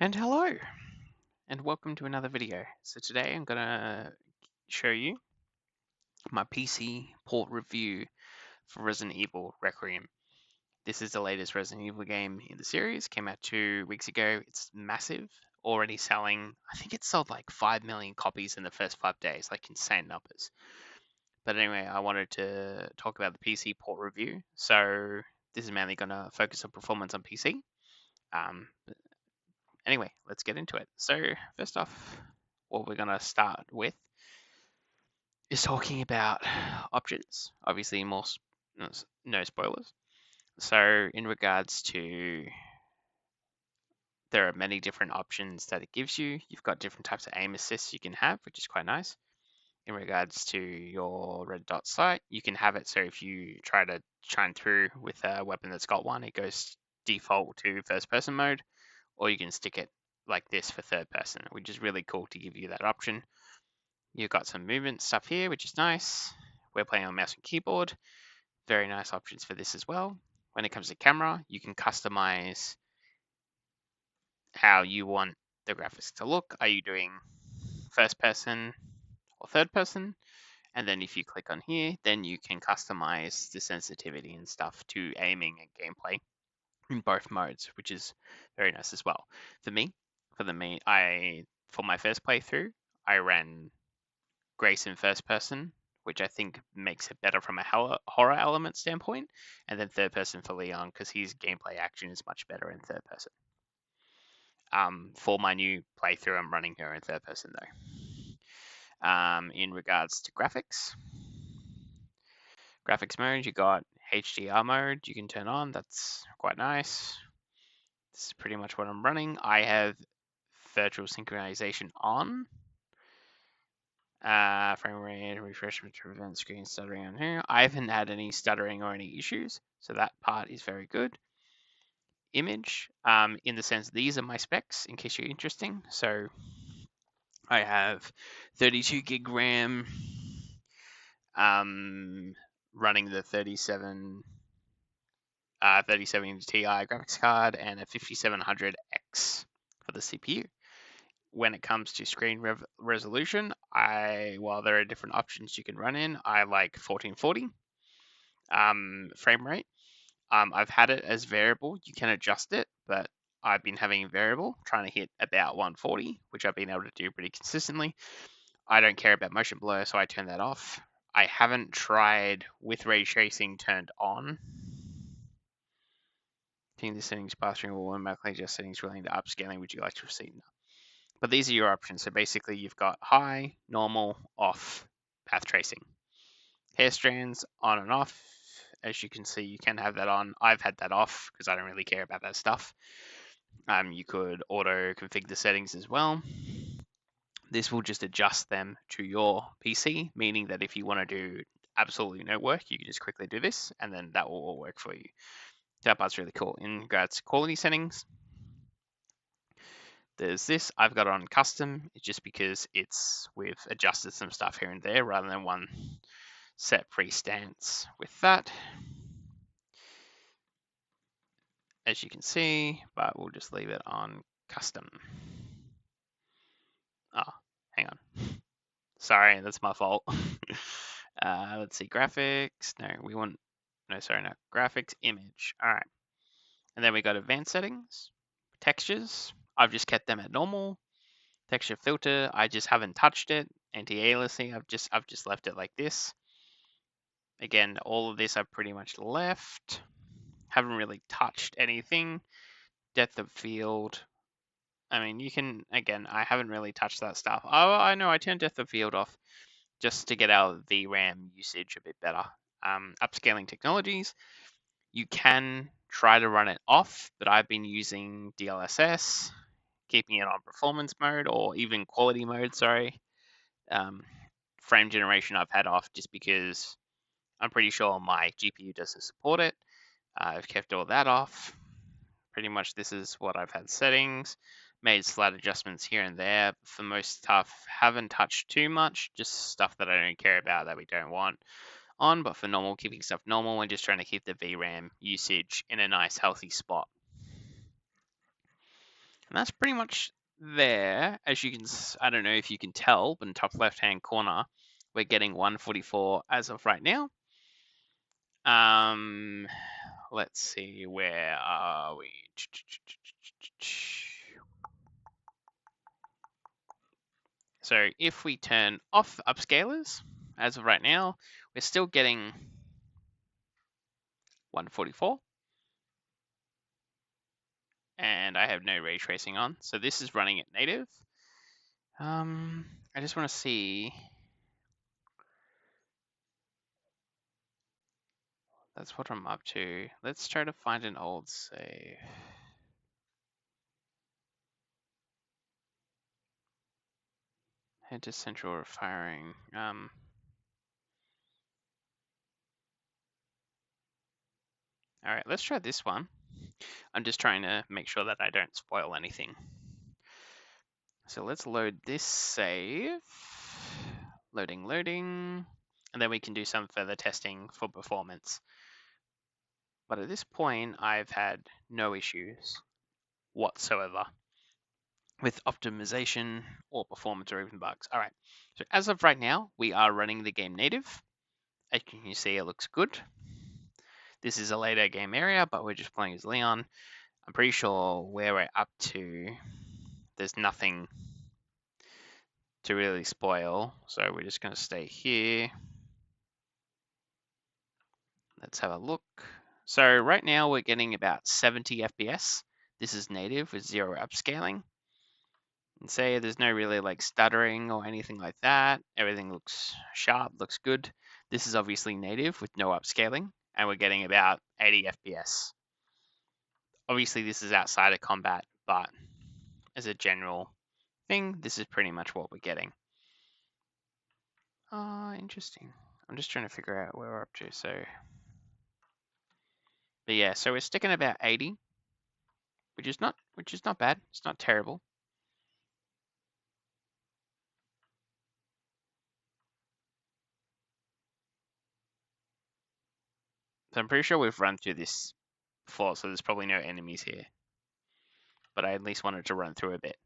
And hello, and welcome to another video. So today I'm going to show you my PC port review for Resident Evil Requiem. This is the latest Resident Evil game in the series, came out 2 weeks ago. It's massive, already selling, I think it sold like 5 million copies in the first 5 days, like insane numbers. But anyway, I wanted to talk about the PC port review. So this is mainly going to focus on performance on PC. Um, Anyway, let's get into it. So first off, what we're going to start with is talking about options. Obviously, no spoilers. So in regards to, there are many different options that it gives you. You've got different types of aim assists you can have, which is quite nice. In regards to your red dot sight, you can have it so if you try to shine through with a weapon that's got one, it goes default to first person mode, or you can stick it like this for third person, which is really cool to give you that option. You've got some movement stuff here, which is nice. We're playing on mouse and keyboard. Very nice options for this as well. When it comes to camera, you can customize how you want the graphics to look. Are you doing first person or third person? And then if you click on here, then you can customize the sensitivity and stuff to aiming and gameplay in both modes, which is very nice as well. For my first playthrough, I ran Grace in first person, which I think makes it better from a horror element standpoint, and then third person for Leon because his gameplay action is much better in third person. For my new playthrough, I'm running her in third person though. In regards to graphics mode, you got HDR mode you can turn on. That's quite nice. This is pretty much what I'm running. I have virtual synchronization on. Frame rate, refreshment to prevent screen stuttering on here. I haven't had any stuttering or any issues, so that part is very good. Image, in the sense these are my specs, in case you're interesting. So I have 32 gig RAM, running the 3070 Ti graphics card and a 5700X for the CPU. When it comes to screen resolution, while there are different options you can run in, I like 1440 frame rate. I've had it as variable. You can adjust it, but I've been having variable, trying to hit about 140, which I've been able to do pretty consistently. I don't care about motion blur, so I turn that off. I haven't tried with ray tracing turned on. Changing the settings path-through will automatically adjust settings relating to upscaling. Would you like to proceed? No. But these are your options. So basically you've got high, normal, off, path tracing. Hair strands, on and off. As you can see, you can have that on. I've had that off because I don't really care about that stuff. You could auto configure the settings as well. This will just adjust them to your PC, meaning that if you want to do absolutely no work, you can just quickly do this and then that will all work for you. That part's really cool. In regards to quality settings, there's this. I've got it on custom just because we've adjusted some stuff here and there rather than one set pre-stance with that, as you can see, but we'll just leave it on custom. Oh, hang on. Sorry, that's my fault. Let's see, graphics. No, graphics, image. All right. And then we got advanced settings, textures. I've just kept them at normal. Texture filter, I just haven't touched it. Anti-aliasing, I've just left it like this. Again, all of this I've pretty much left. Haven't really touched anything. Depth of field. I mean, you can, again, I haven't really touched that stuff. Oh, I know, I turned depth of field off just to get our VRAM usage a bit better. Upscaling technologies. You can try to run it off, but I've been using DLSS, keeping it on performance mode or even quality mode, sorry. Frame generation I've had off just because I'm pretty sure my GPU doesn't support it. I've kept all that off. Pretty much this is what I've had settings. Made slight adjustments here and there. For most stuff, haven't touched too much. Just stuff that I don't care about that we don't want on. But for normal, keeping stuff normal and just trying to keep the VRAM usage in a nice healthy spot. And that's pretty much there. As you can, I don't know if you can tell, but in the top left-hand corner, we're getting 144 as of right now. Let's see, where are we? So if we turn off upscalers, as of right now, we're still getting 144. And I have no ray tracing on, so this is running at native. I just want to see. That's what I'm up to. Let's try to find an old save. Head to central firing. All right, let's try this one. I'm just trying to make sure that I don't spoil anything. So let's load this save. Loading. And then we can do some further testing for performance. But at this point, I've had no issues whatsoever with optimization or performance or even bugs. All right, so as of right now, we are running the game native. As you can see, it looks good. This is a later game area, but we're just playing as Leon. I'm pretty sure where we're up to, there's nothing to really spoil, so we're just going to stay here. Let's have a look. So right now we're getting about 70 FPS. This is native with 0 upscaling. And say there's no really like stuttering or anything like that. Everything looks sharp, looks good. This is obviously native with no upscaling, and we're getting about 80 FPS. Obviously this is outside of combat, but as a general thing, this is pretty much what we're getting. Interesting. I'm just trying to figure out where we're up to. But yeah, so we're sticking about 80, which is not bad. It's not terrible. So I'm pretty sure we've run through this before, so there's probably no enemies here. But I at least wanted to run through a bit.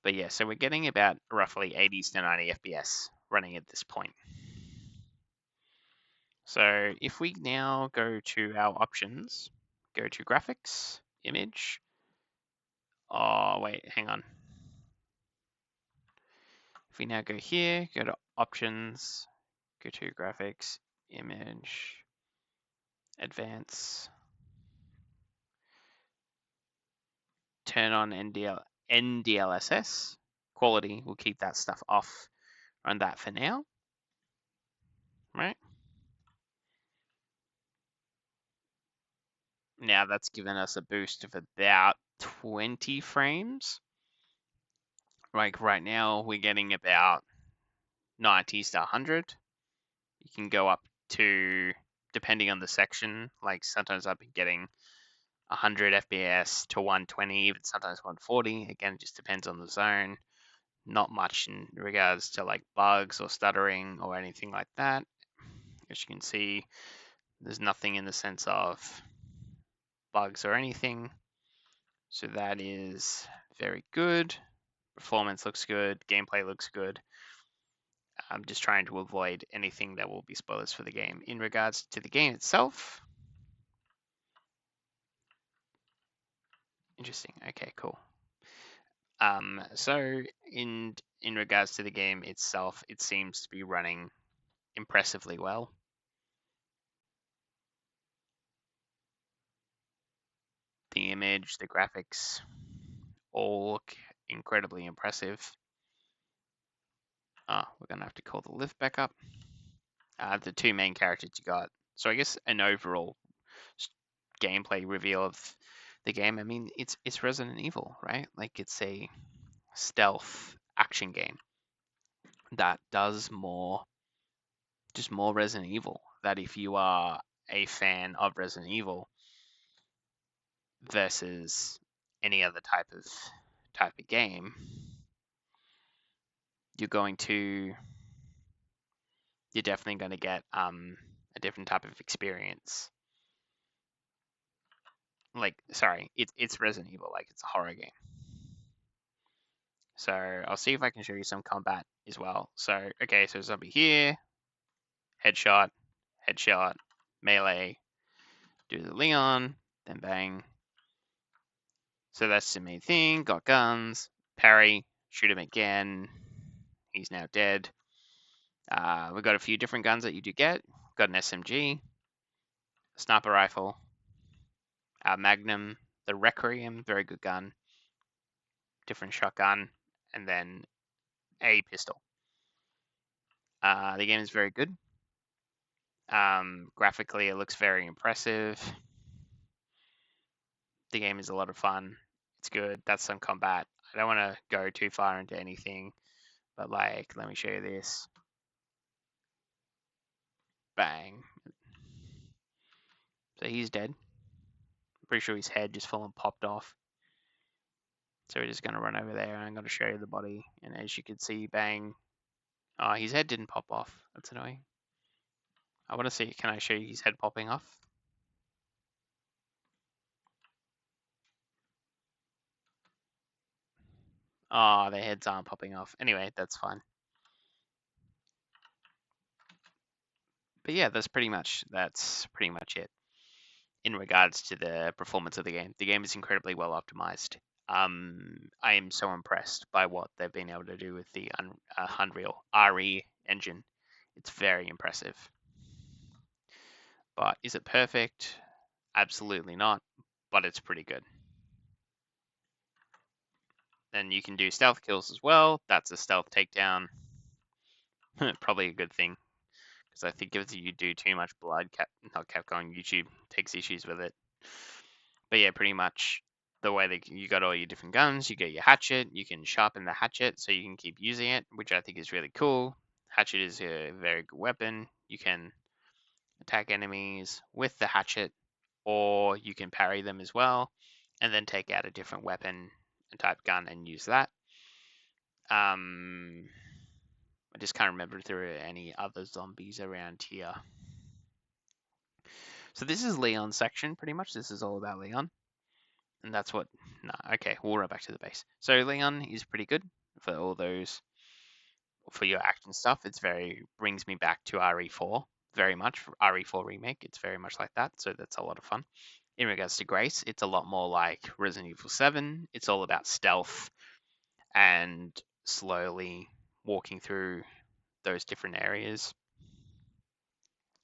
But yeah, so we're getting about roughly 80s to 90 FPS running at this point. So if we now go to our options, go to graphics, image. Oh, wait, hang on. If we now go here, go to options, go to graphics, image, advance, turn on NDLSS, quality, we'll keep that stuff off, run that for now, right? Now that's given us a boost of about 20 frames. Like right now we're getting about 90s to 100. You can go up to, depending on the section, like sometimes I've been getting 100 FPS to 120, even sometimes 140. Again, it just depends on the zone. Not much in regards to like bugs or stuttering or anything like that. As you can see, there's nothing in the sense of bugs or anything. So that is very good. Performance looks good. Gameplay looks good. I'm just trying to avoid anything that will be spoilers for the game. In regards to the game itself, interesting. Okay, cool. So in regards to the game itself, it seems to be running impressively well. The image, the graphics, all look incredibly impressive. We're gonna have to call the lift back up. The two main characters you got. So I guess an overall gameplay reveal of the game. I mean, it's Resident Evil, right? Like it's a stealth action game that does more, just more Resident Evil. That if you are a fan of Resident Evil versus any other type of game, you're definitely going to get a different type of experience. Like, sorry, it's Resident Evil, like it's a horror game. So I'll see if I can show you some combat as well. So, okay, so zombie here, headshot, headshot, melee, do the Leon, then bang. So that's the main thing. Got guns, parry, shoot him again. He's now dead. We've got a few different guns that you do get. Got an SMG, a sniper rifle, Magnum, the Requiem, very good gun, different shotgun, and then a pistol. The game is very good. Graphically, it looks very impressive. The game is a lot of fun. It's good. That's some combat. I don't want to go too far into anything, but like, let me show you this. Bang. So he's dead. Pretty sure his head just full and popped off. So we're just going to run over there and I'm going to show you the body. And as you can see, bang. Oh, his head didn't pop off. That's annoying. I want to see, can I show you his head popping off? Oh, their heads aren't popping off. Anyway, that's fine. But yeah, that's pretty much it in regards to the performance of the game. The game is incredibly well optimized. I am so impressed by what they've been able to do with the Unreal RE engine. It's very impressive. But is it perfect? Absolutely not, but it's pretty good. Then you can do stealth kills as well. That's a stealth takedown. Probably a good thing, because I think if you do too much blood, Capcom, YouTube takes issues with it. But yeah, pretty much the way that you got all your different guns, you get your hatchet, you can sharpen the hatchet so you can keep using it, which I think is really cool. Hatchet is a very good weapon. You can attack enemies with the hatchet, or you can parry them as well, and then take out a different weapon and type gun and use that. I just can't remember if there are any other zombies around here. So this is Leon's section, pretty much. This is all about Leon. And that's what... No, okay, we'll run back to the base. So Leon is pretty good for all those... For your action stuff. It's very... Brings me back to RE4. Very much. RE4 Remake. It's very much like that. So that's a lot of fun. In regards to Grace, it's a lot more like Resident Evil 7. It's all about stealth and slowly walking through those different areas.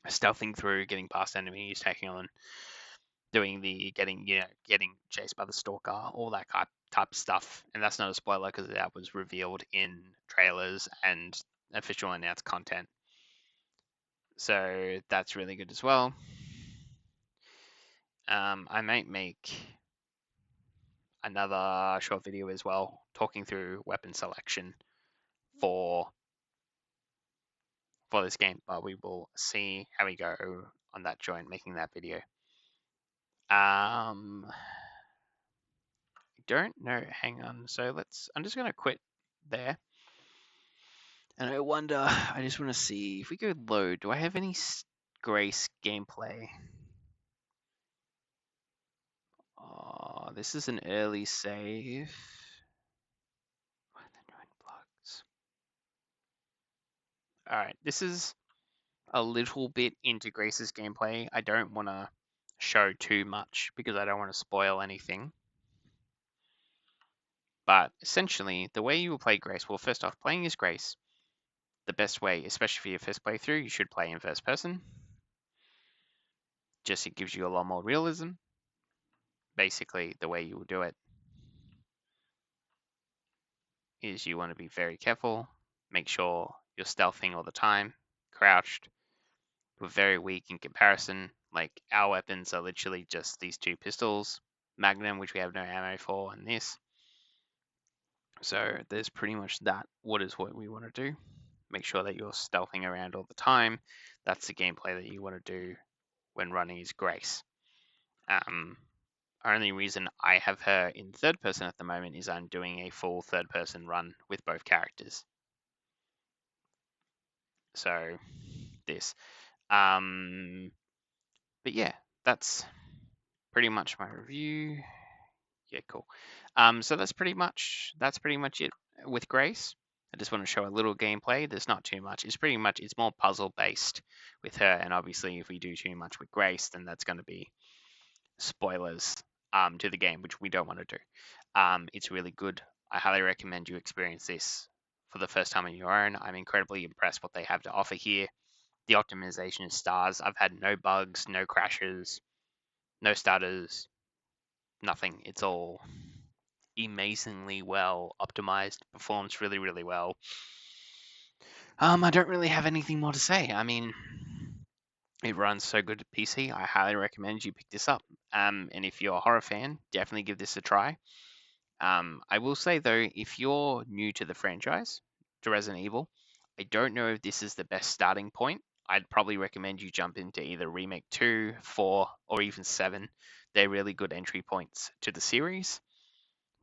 Stealthing through, getting past enemies, taking on, doing the getting chased by the stalker, all that type of stuff. And that's not a spoiler because that was revealed in trailers and official announced content. So that's really good as well. I might make another short video as well, talking through weapon selection for this game, but we will see how we go on that joint making that video. I don't know. Hang on. So I'm just gonna quit there. And I wonder. I just want to see if we go load. Do I have any Grace gameplay? Oh, this is an early save. Why are there no blocks? All right, this is a little bit into Grace's gameplay. I don't want to show too much because I don't want to spoil anything. But essentially, the way you will play Grace, well, first off, playing as Grace, the best way, especially for your first playthrough, you should play in first person. Just it gives you a lot more realism. Basically, the way you will do it is you want to be very careful, make sure you're stealthing all the time, crouched. We're very weak in comparison. Like, our weapons are literally just these two pistols, Magnum, which we have no ammo for, and this. So there's pretty much that. What we want to do. Make sure that you're stealthing around all the time. That's the gameplay that you want to do when running as Grace. Only reason I have her in third person at the moment is I'm doing a full third person run with both characters. So this. But yeah, that's pretty much my review. Yeah, cool. So that's pretty much it. with Grace. I just want to show a little gameplay. There's not too much. It's more puzzle based with her, and obviously if we do too much with Grace, then that's going to be spoilers to the game, which we don't want to do. It's really good. I highly recommend you experience this for the first time on your own. I'm incredibly impressed what they have to offer here. The optimization is stars. I've had no bugs, no crashes, no stutters, nothing. It's all amazingly well optimized, performs really, really well. I don't really have anything more to say. I mean, it runs so good at PC. I highly recommend you pick this up. And if you're a horror fan, definitely give this a try. I will say though, if you're new to the franchise, to Resident Evil, I don't know if this is the best starting point. I'd probably recommend you jump into either Remake 2, 4, or even 7. They're really good entry points to the series.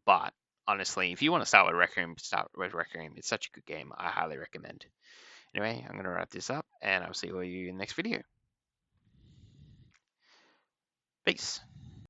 But honestly, if you want to start with Requiem, start with Requiem. It's such a good game. I highly recommend. Anyway, I'm going to wrap this up, and I'll see all you in the next video. Peace.